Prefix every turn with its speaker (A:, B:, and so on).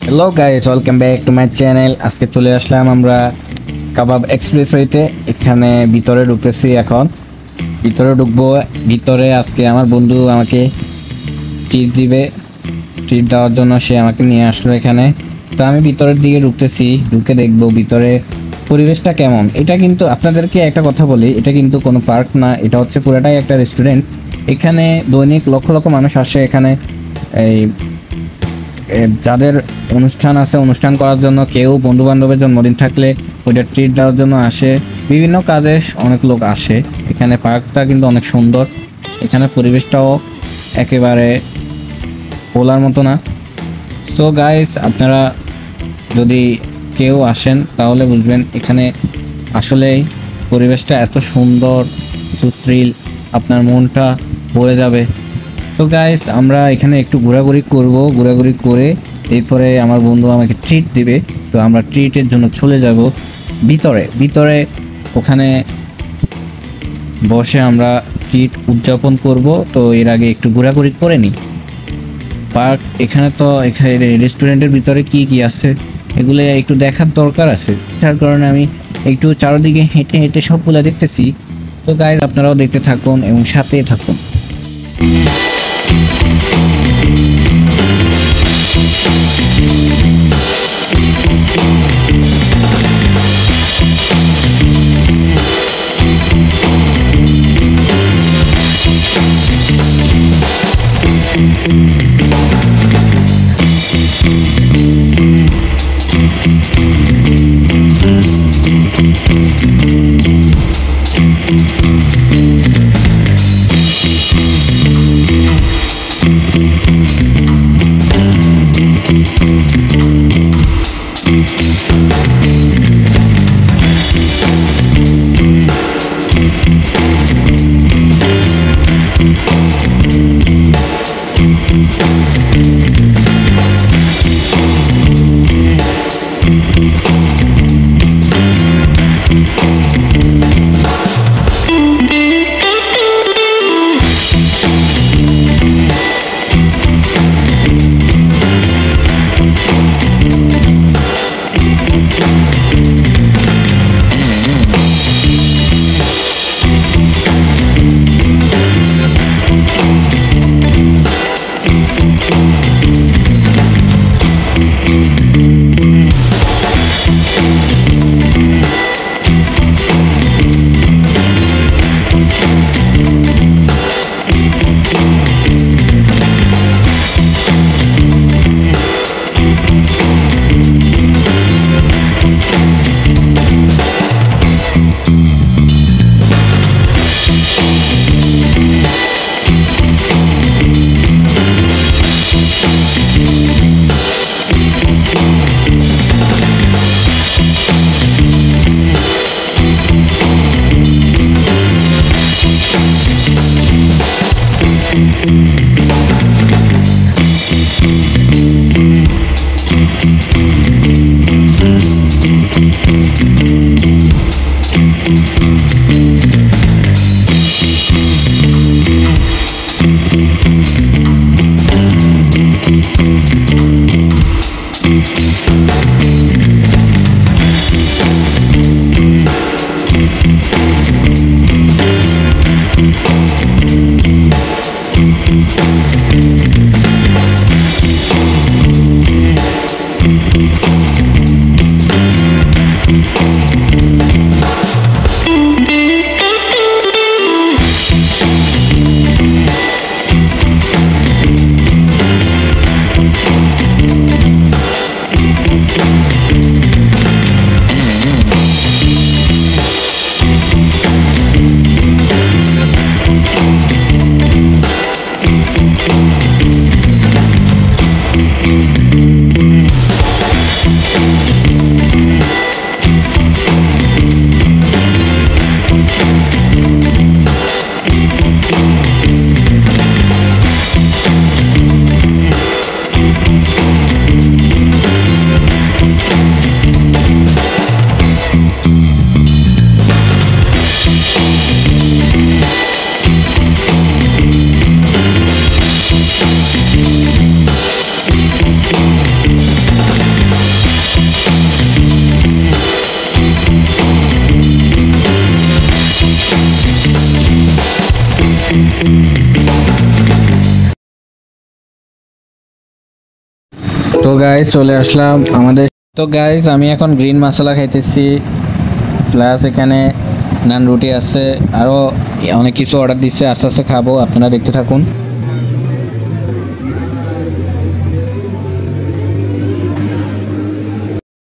A: Hello guys, welcome back to my channel. আজকে চলে আসলাম আমরা কাবাব এক্সপ্রেসওয়েতে। এখানে ভিতরে ঢুকতেছি, এখন ভিতরে ঢুকবো। ভিতরে আজকে আমার বন্ধু আমাকে ট্রিট দিবে। ট্রিট দেওয়ার জন্য সে আমাকে নিয়ে আসলো এখানে। তো আমি ভিতরের দিকে ঢুকতেছি, ঢুকে দেখবো ভিতরে পরিবেশটা কেমন। এটা কিন্তু আপনাদেরকে একটা কথা বলি, এটা কিন্তু কোনো পার্ক না, এটা হচ্ছে পুরাটাই একটা রেস্টুরেন্ট। এখানে দৈনিক লক্ষ লক্ষ মানুষ আসে এখানে। এই যাদের অনুষ্ঠান আছে, অনুষ্ঠান করার জন্য, কেউ বন্ধু বান্ধবের জন্মদিন থাকলে ওইটা ট্রিট দেওয়ার জন্য আসে। বিভিন্ন কাজে অনেক লোক আসে এখানে। পার্কটা কিন্তু অনেক সুন্দর, এখানে পরিবেশটাও একেবারে বলার মতো না। সো গাইস, আপনারা যদি কেউ আসেন তাহলে বুঝবেন এখানে আসলেই পরিবেশটা এত সুন্দর, সুশ্রীল, আপনার মনটা ভরে যাবে। তো গাইস, আমরা এখানে একটু ঘোরাঘুরি করব। ঘোরাঘুরি করে এরপরে আমার বন্ধু আমাকে ট্রিট দিবে। তো আমরা ট্রিটের জন্য চলে যাব ভিতরে। ভিতরে ওখানে বসে আমরা ট্রিট উদযাপন করব। তো এর আগে একটু ঘোরাঘুরি করে নিই পার্ক। এখানে তো এখানে রেস্টুরেন্টের ভিতরে কি কি আছে এগুলো একটু দেখার দরকার আছে, যার কারণে আমি একটু চারদিকে হেঁটে হেঁটে সবগুলো দেখতেছি। তো গাইস, আপনারাও দেখতে থাকুন এবং সাথেই থাকুন। গাইস চলে আসলাম আমাদের। তো গাইস আমি এখন গ্রিন মশলা খাইতেছি, প্লাস এখানে নান রুটি আছে, আরও অনেক কিছু অর্ডার দিচ্ছে, আস্তে আস্তে খাবো, আপনারা দেখতে থাকুন।